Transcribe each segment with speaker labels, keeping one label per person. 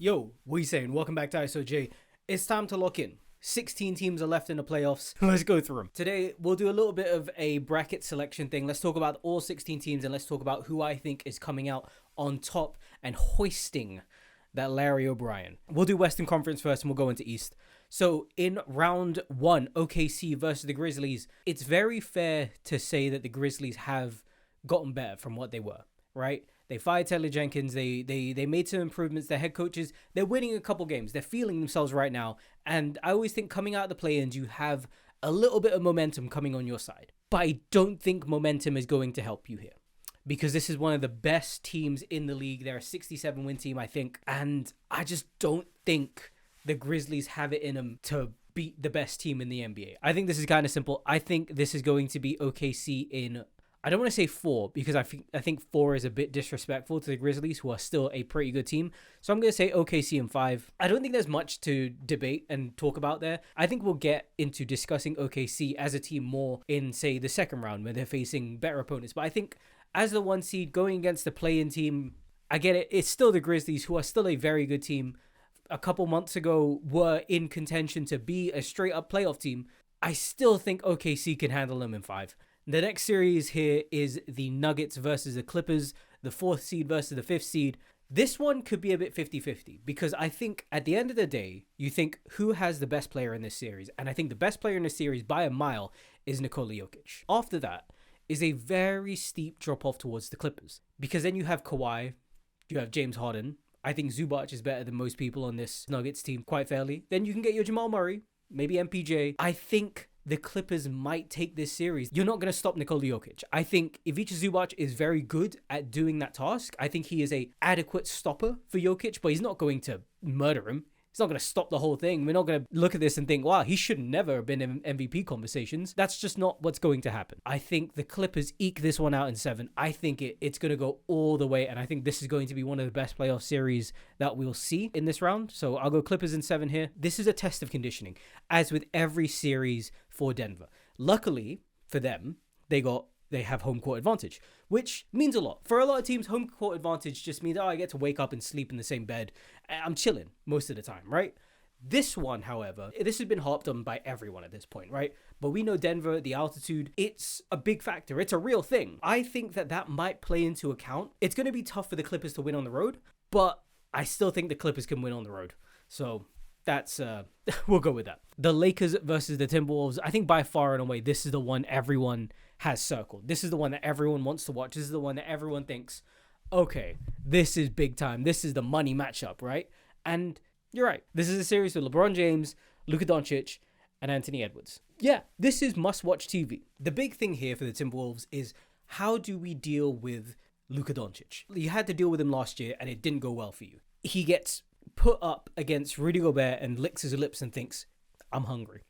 Speaker 1: Yo, what you saying? Welcome back to ISOJ. It's time to lock in. 16 teams are left in the playoffs. Let's go through them. Today, we'll do a little bit of a bracket selection thing. Let's talk about all 16 teams and let's talk about who I think is coming out on top and hoisting that Larry O'Brien. We'll do Western Conference first and we'll go into East. So in round one, OKC versus the Grizzlies, it's very fair to say that the Grizzlies have gotten better from what they were, right? They fired Taylor Jenkins. They made some improvements. Their head coaches, they're winning a couple games. They're feeling themselves right now. And I always think coming out of the play-ins, you have a little bit of momentum coming on your side. But I don't think momentum is going to help you here, because this is one of the best teams in the league. They're a 67-win team, I think. And I just don't think the Grizzlies have it in them to beat the best team in the NBA. I think this is kind of simple. I think this is going to be OKC in... I don't want to say 4 because I think 4 is a bit disrespectful to the Grizzlies, who are still a pretty good team. So I'm going to say OKC in 5. I don't think there's much to debate and talk about there. I think we'll get into discussing OKC as a team more in, say, the second round when they're facing better opponents. But I think as the 1 seed going against the play-in team, I get it. It's still the Grizzlies, who are still a very good team. A couple months ago were in contention to be a straight-up playoff team. I still think OKC can handle them in 5. The next series here is the Nuggets versus the Clippers, the 4th seed versus the 5th seed. This one could be a bit 50-50 because I think at the end of the day, you think who has the best player in this series? And I think the best player in this series by a mile is Nikola Jokic. After that is a very steep drop off towards the Clippers, because then you have Kawhi, you have James Harden. I think Zubac is better than most people on this Nuggets team quite fairly. Then you can get your Jamal Murray, maybe MPJ. I think the Clippers might take this series. You're not going to stop Nikola Jokic. I think Ivica Zubac is very good at doing that task. I think he is a adequate stopper for Jokic, but he's not going to murder him. He's not going to stop the whole thing. We're not going to look at this and think, wow, he should never have been in MVP conversations. That's just not what's going to happen. I think the Clippers eke this one out in 7. I think it's going to go all the way, and I think this is going to be one of the best playoff series that we'll see in this round. So I'll go Clippers in 7 here. This is a test of conditioning, as with every series for Denver. Luckily for them, they have home court advantage, which means a lot. For a lot of teams, home court advantage just means, I get to wake up and sleep in the same bed. I'm chilling most of the time, right? This one, however, this has been harped on by everyone at this point, right? But we know Denver, the altitude, it's a big factor. It's a real thing. I think that might play into account. It's going to be tough for the Clippers to win on the road, but I still think the Clippers can win on the road. So that's, we'll go with that. The Lakers versus the Timberwolves. I think by far and away, this is the one everyone has circled. This is the one that everyone wants to watch. This is the one that everyone thinks, okay, this is big time. This is the money matchup, right? And you're right. This is a series with LeBron James, Luka Doncic, and Anthony Edwards. Yeah, this is must-watch TV. The big thing here for the Timberwolves is, how do we deal with Luka Doncic? You had to deal with him last year, and it didn't go well for you. He gets put up against Rudy Gobert and licks his lips and thinks, I'm hungry.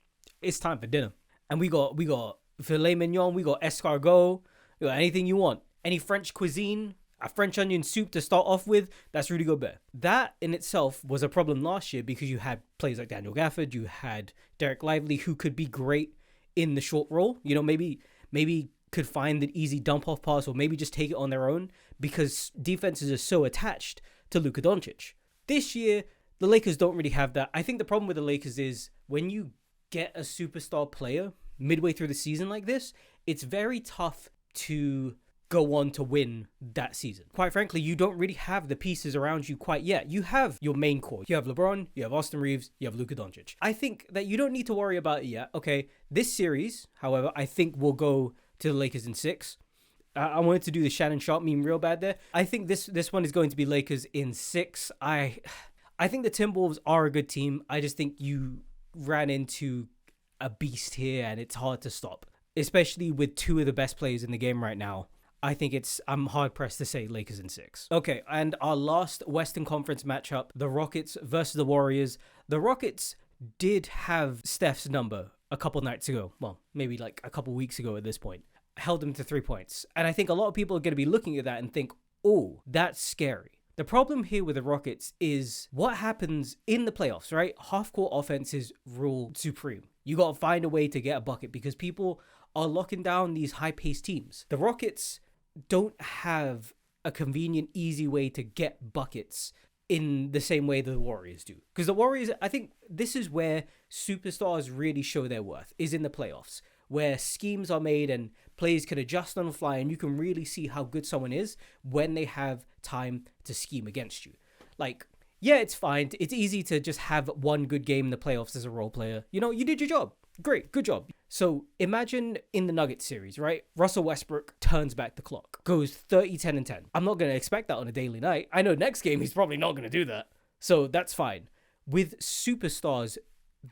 Speaker 1: It's time for dinner. And we got filet mignon, we got escargot, we got anything you want. Any French cuisine, a French onion soup to start off with, that's Rudy Gobert. That in itself was a problem last year because you had players like Daniel Gafford, you had Derek Lively, who could be great in the short roll. You know, maybe could find an easy dump-off pass, or maybe just take it on their own, because defenses are so attached to Luka Doncic. This year, the Lakers don't really have that. I think the problem with the Lakers is when you get a superstar player midway through the season like this, it's very tough to go on to win that season. Quite frankly, you don't really have the pieces around you quite yet. You have your main core. You have LeBron, you have Austin Reeves, you have Luka Doncic. I think that you don't need to worry about it yet. Okay, this series, however, I think will go to the Lakers in 6. I wanted to do the Shannon Sharp meme real bad there. I think this one is going to be Lakers in 6. I think the Timberwolves are a good team. I just think you ran into a beast here, and it's hard to stop, especially with 2 of the best players in the game right now. I think I'm hard pressed to say Lakers in 6. Okay, and our last Western Conference matchup, the Rockets versus the Warriors. The Rockets did have Steph's number a couple nights ago. Well, maybe like a couple weeks ago at this point. Held him to 3 points. And I think a lot of people are going to be looking at that and think, oh, that's scary. The problem here with the Rockets is what happens in the playoffs, right? Half-court offenses rule supreme. You got to find a way to get a bucket because people are locking down these high-paced teams. The Rockets don't have a convenient, easy way to get buckets in the same way the Warriors do. Because the Warriors, I think this is where superstars really show their worth, is in the playoffs, where schemes are made and players can adjust on the fly, and you can really see how good someone is when they have time to scheme against you. Like, yeah, it's fine. It's easy to just have one good game in the playoffs as a role player. You know, you did your job. Great, good job. So imagine in the Nuggets series, right? Russell Westbrook turns back the clock, goes 30, 10, and 10. I'm not going to expect that on a daily night. I know next game he's probably not going to do that. So that's fine. With superstars,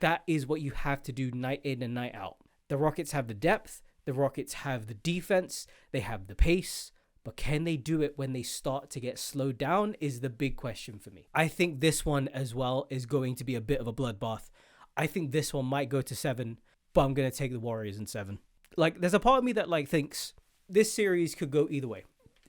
Speaker 1: that is what you have to do night in and night out. The Rockets have the depth. The Rockets have the defense. They have the pace. But can they do it when they start to get slowed down is the big question for me. I think this one as well is going to be a bit of a bloodbath. I think this one might go to 7, but I'm going to take the Warriors in 7. Like, there's a part of me that, like, thinks this series could go either way.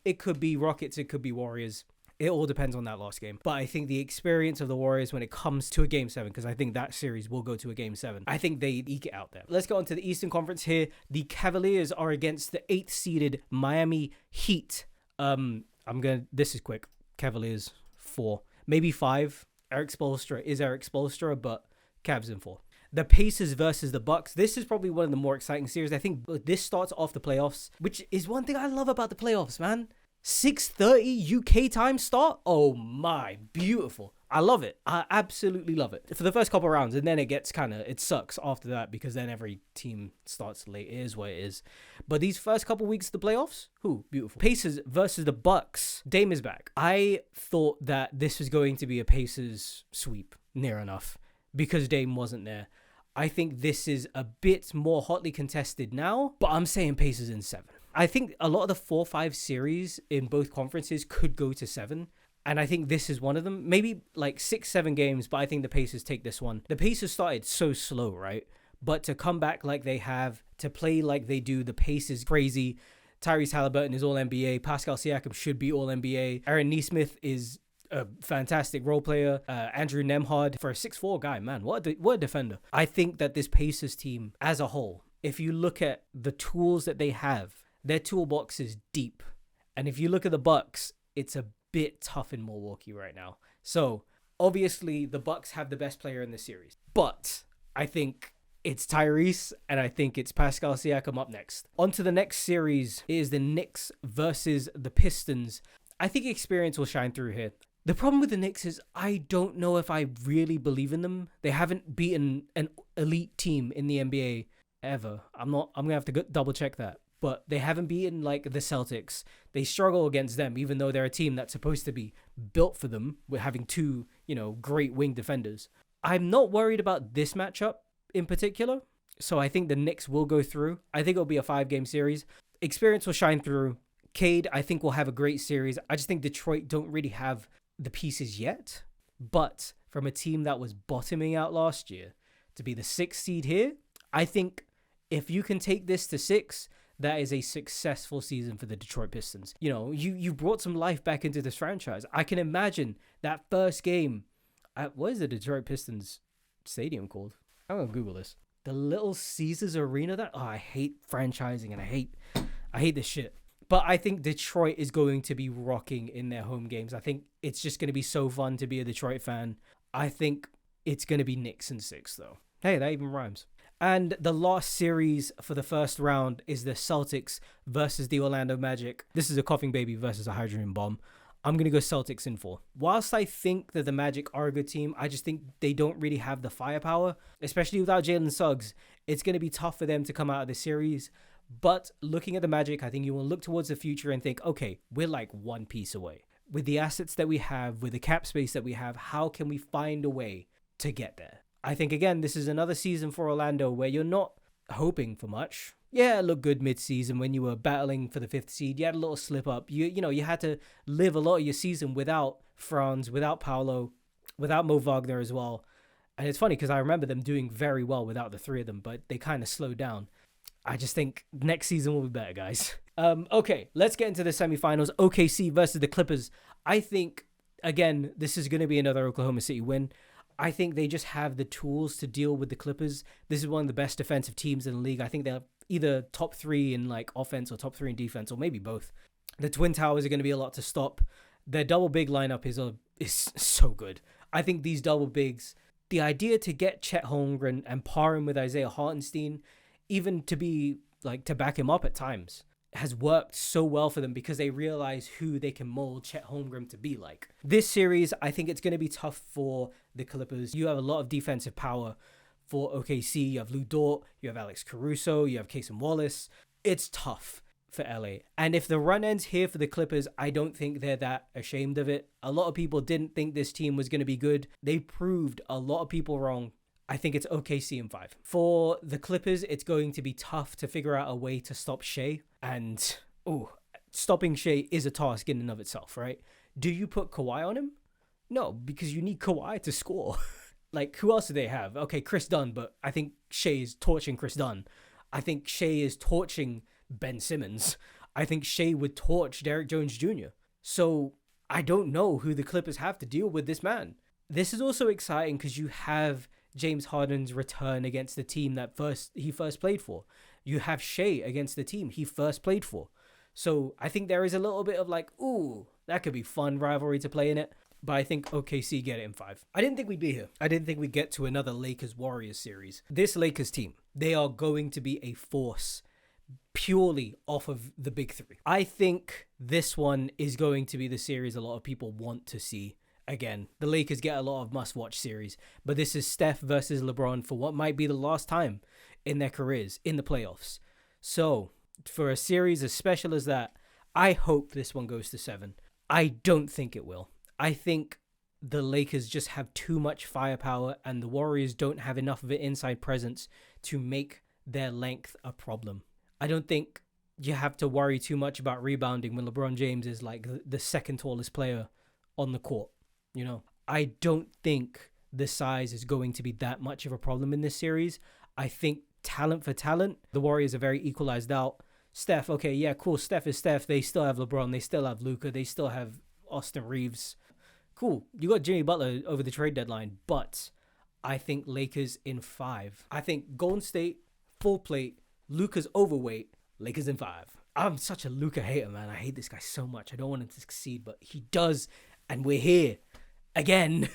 Speaker 1: It could be Rockets, it could be Warriors. It all depends on that last game. But I think the experience of the Warriors when it comes to a Game 7, because I think that series will go to a Game 7, I think they eke it out there. Let's go on to the Eastern Conference here. The Cavaliers are against the 8th-seeded Miami Heat. This is quick. Cavaliers, 4. Maybe 5. Eric Spoelstra, but Cavs in 4. The Pacers versus the Bucks. This is probably one of the more exciting series. I think this starts off the playoffs, which is one thing I love about the playoffs, man. 6:30 UK time start. Oh my, beautiful. I love it. I absolutely love it. For the first couple of rounds, and then it sucks after that because then every team starts late. It is what it is. But these first couple of weeks of the playoffs, beautiful. Pacers versus the Bucks. Dame is back. I thought that this was going to be a Pacers sweep, near enough, because Dame wasn't there. I think this is a bit more hotly contested now, but I'm saying Pacers in 7. I think a lot of the 4-5 series in both conferences could go to 7. And I think this is one of them. Maybe like 6-7 games, but I think the Pacers take this one. The Pacers started so slow, right? But to come back like they have, to play like they do, the pace is crazy. Tyrese Halliburton is All-NBA. Pascal Siakam should be All-NBA. Aaron Nesmith is a fantastic role player. Andrew Nembhard, for a 6'4" guy, man, what a defender. I think that this Pacers team as a whole, if you look at the tools that they have, their toolbox is deep. And if you look at the Bucks, it's a bit tough in Milwaukee right now. So obviously the Bucks have the best player in the series, but I think it's Tyrese and I think it's Pascal Siakam up next. On to the next series is the Knicks versus the Pistons. I think experience will shine through here. The problem with the Knicks is I don't know if I really believe in them. They haven't beaten an elite team in the NBA ever. I'm going to have to double check that. But they haven't beaten like the Celtics. They struggle against them, even though they're a team that's supposed to be built for them with having 2, great wing defenders. I'm not worried about this matchup in particular. So I think the Knicks will go through. I think it'll be a 5-game series. Experience will shine through. Cade, I think, will have a great series. I just think Detroit don't really have the pieces yet. But from a team that was bottoming out last year to be the 6th seed here, I think if you can take this to 6, that is a successful season for the Detroit Pistons. You brought some life back into this franchise. I can imagine that first game at, what is the Detroit Pistons stadium called? I'm going to Google this. The Little Caesars Arena. I hate franchising and I hate this shit. But I think Detroit is going to be rocking in their home games. I think it's just going to be so fun to be a Detroit fan. I think it's going to be Knicks in 6, though. Hey, that even rhymes. And the last series for the first round is the Celtics versus the Orlando Magic. This is a coughing baby versus a hydrogen bomb. I'm going to go Celtics in 4. Whilst I think that the Magic are a good team, I just think they don't really have the firepower, especially without Jalen Suggs. It's going to be tough for them to come out of the series. But looking at the Magic, I think you will look towards the future and think, okay, we're like one piece away. With the assets that we have, with the cap space that we have, how can we find a way to get there? I think, again, this is another season for Orlando where you're not hoping for much. Yeah, it looked good mid-season when you were battling for the 5th seed. You had a little slip up. You had to live a lot of your season without Franz, without Paolo, without Mo Wagner as well. And it's funny because I remember them doing very well without the 3 of them, but they kind of slowed down. I just think next season will be better, guys. Okay, let's get into the semifinals. OKC versus the Clippers. I think, again, this is going to be another Oklahoma City win. I think they just have the tools to deal with the Clippers. This is one of the best defensive teams in the league. I think they're either top 3 in like offense or top 3 in defense, or maybe both. The Twin Towers are going to be a lot to stop. Their double big lineup is is so good. I think these double bigs, the idea to get Chet Holmgren and par him with Isaiah Hartenstein, even to be like to back him up at times, has worked so well for them because they realize who they can mold Chet Holmgren to be like. This series, I think it's going to be tough for the Clippers. You have a lot of defensive power for OKC. You have Lou Dort, you have Alex Caruso, you have Cason Wallace. It's tough for LA. And if the run ends here for the Clippers, I don't think they're that ashamed of it. A lot of people didn't think this team was going to be good. They proved a lot of people wrong. I think it's OKC in 5. For the Clippers, it's going to be tough to figure out a way to stop Shea. And, stopping Shea is a task in and of itself, right? Do you put Kawhi on him? No, because you need Kawhi to score. Like, who else do they have? Okay, Chris Dunn, but I think Shea is torching Chris Dunn. I think Shea is torching Ben Simmons. I think Shea would torch Derek Jones Jr. So I don't know who the Clippers have to deal with this man. This is also exciting because you have James Harden's return against the team that he first played for. You have Shea against the team he first played for. So I think there is a little bit of like, ooh, that could be fun rivalry to play in it. But I think OKC get it in 5. I didn't think we'd be here. I didn't think we'd get to another Lakers-Warriors series. This Lakers team, they are going to be a force purely off of the big three. I think this one is going to be the series a lot of people want to see. Again, the Lakers get a lot of must-watch series, but this is Steph versus LeBron for what might be the last time in their careers in the playoffs. So, for a series as special as that, I hope this one goes to 7. I don't think it will. I think the Lakers just have too much firepower and the Warriors don't have enough of an inside presence to make their length a problem. I don't think you have to worry too much about rebounding when LeBron James is like the second tallest player on the court. You know, I don't think the size is going to be that much of a problem in this series. I think talent for talent, the Warriors are very equalized out. Steph, okay, yeah, cool. Steph is Steph. They still have LeBron. They still have Luka. They still have Austin Reeves. Cool. You got Jimmy Butler over the trade deadline, but I think Lakers in 5. I think Golden State, full plate, Luka's overweight, Lakers in 5. I'm such a Luka hater, man. I hate this guy so much. I don't want him to succeed, but he does, and we're here again.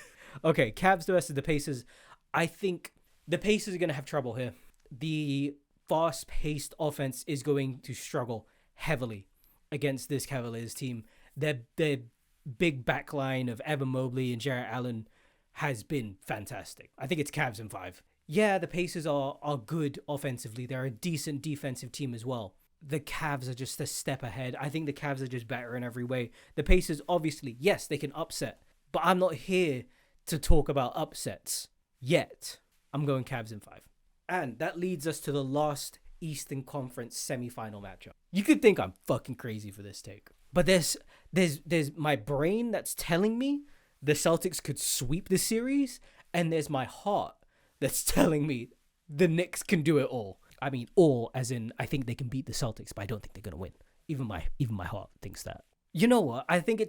Speaker 1: Okay, Cavs versus the Pacers. I think the Pacers are going to have trouble here. The fast-paced offense is going to struggle heavily against this Cavaliers team. Their big backline of Evan Mobley and Jarrett Allen has been fantastic. I think it's Cavs in 5. Yeah, the Pacers are good offensively. They're a decent defensive team as well. The Cavs are just a step ahead. I think the Cavs are just better in every way. The Pacers, obviously, yes, they can upset, but I'm not here to talk about upsets yet. I'm going Cavs in 5. And that leads us to the last Eastern Conference semifinal matchup. You could think I'm fucking crazy for this take, but there's my brain that's telling me the Celtics could sweep the series, and there's my heart that's telling me the Knicks can do it all. I mean, all as in I think they can beat the Celtics, but I don't think they're gonna win. Even my heart thinks that. You know what? I think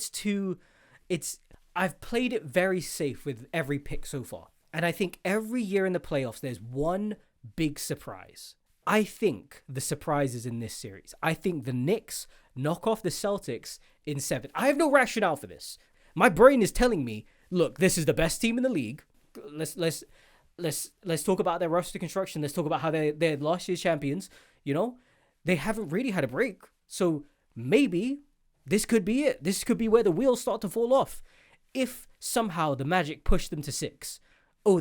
Speaker 1: I've played it very safe with every pick so far. And I think every year in the playoffs, there's one big surprise. I think the surprise is in this series. I think the Knicks knock off the Celtics in 7. I have no rationale for this. My brain is telling me, look, this is the best team in the league. Let's talk about their roster construction. Let's talk about how they're last year's champions. You know, they haven't really had a break. So maybe this could be it. This could be where the wheels start to fall off. If somehow the Magic push them to 6,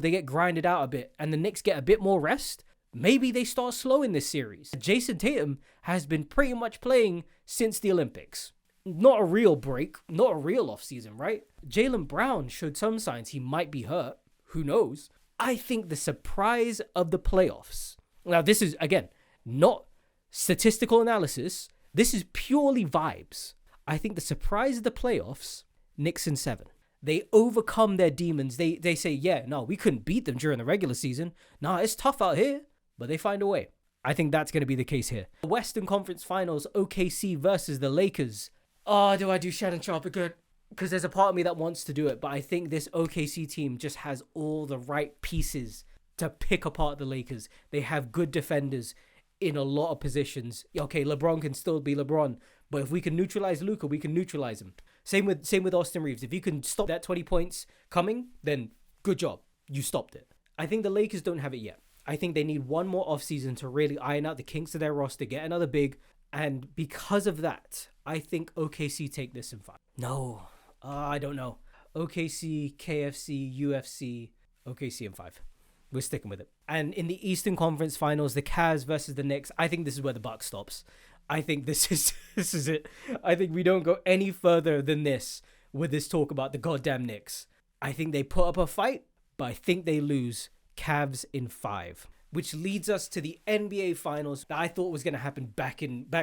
Speaker 1: they get grinded out a bit and the Knicks get a bit more rest, maybe they start slow in this series. Jason Tatum has been pretty much playing since the Olympics. Not a real break, not a real offseason, right? Jaylen Brown showed some signs he might be hurt. Who knows? I think the surprise of the playoffs. Now, this is, again, not statistical analysis. This is purely vibes. I think the surprise of the playoffs, Knicks in 7. They overcome their demons. They say, yeah, no, we couldn't beat them during the regular season. Nah, it's tough out here, but they find a way. I think that's going to be the case here. Western Conference Finals, OKC versus the Lakers. Oh, do I do Shannon Sharp again? Because there's a part of me that wants to do it, but I think this OKC team just has all the right pieces to pick apart the Lakers. They have good defenders in a lot of positions. Okay, LeBron can still be LeBron, but if we can neutralize Luka, we can neutralize him. Same with Austin Reeves. If you can stop that 20 points coming, then good job. You stopped it. I think the Lakers don't have it yet. I think they need one more offseason to really iron out the kinks of their roster, get another big, and because of that, I think OKC take this in 5. No, I don't know. OKC, KFC, UFC, OKC in 5. We're sticking with it. And in the Eastern Conference Finals, the Cavs versus the Knicks, I think this is where the buck stops. I think this is it. I think we don't go any further than this with this talk about the goddamn Knicks. I think they put up a fight, but I think they lose. Cavs in 5. Which leads us to the NBA Finals that I thought was going to happen back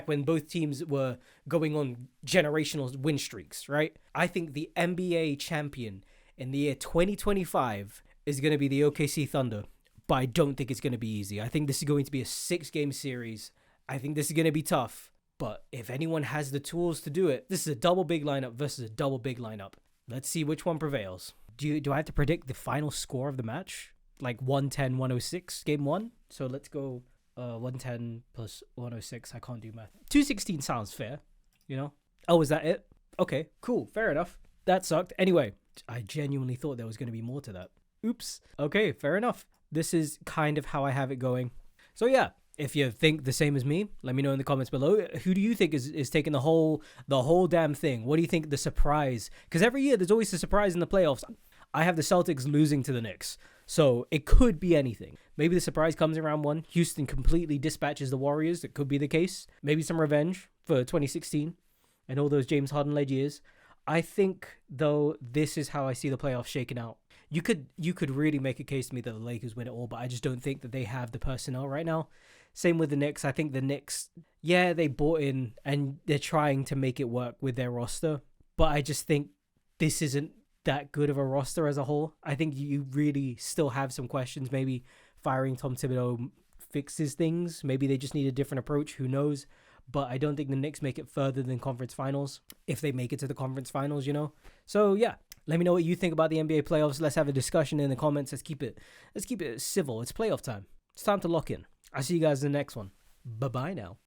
Speaker 1: when both teams were going on generational win streaks, right? I think the NBA champion in the year 2025 is going to be the OKC Thunder, but I don't think it's going to be easy. I think this is going to be a 6-game series. I think this is going to be tough, but if anyone has the tools to do it, this is a double big lineup versus a double big lineup. Let's see which one prevails. Do I have to predict the final score of the match? Like 110-106, game 1. So let's go 110 plus 106. I can't do math. 216 sounds fair, you know? Oh, is that it? Okay, cool. Fair enough. That sucked. Anyway, I genuinely thought there was going to be more to that. Oops. Okay, fair enough. This is kind of how I have it going. So yeah, if you think the same as me, let me know in the comments below. Who do you think is taking the whole damn thing? What do you think the surprise? Because every year there's always a surprise in the playoffs. I have the Celtics losing to the Knicks. So it could be anything. Maybe the surprise comes in round 1. Houston completely dispatches the Warriors. It could be the case. Maybe some revenge for 2016 and all those James Harden-led years. I think, though, this is how I see the playoffs shaking out. You could really make a case to me that the Lakers win it all, but I just don't think that they have the personnel right now. Same with the Knicks. I think the Knicks, yeah, they bought in and they're trying to make it work with their roster, but I just think this isn't that good of a roster as a whole. I think you really still have some questions. Maybe firing Tom Thibodeau fixes things. Maybe they just need a different approach. Who knows? But I don't think the Knicks make it further than conference finals, if they make it to the conference finals, you know? So yeah, let me know what you think about the NBA playoffs. Let's have a discussion in the comments. Let's keep it civil. It's playoff time. It's time to lock in. I'll see you guys in the next one. Bye-bye now.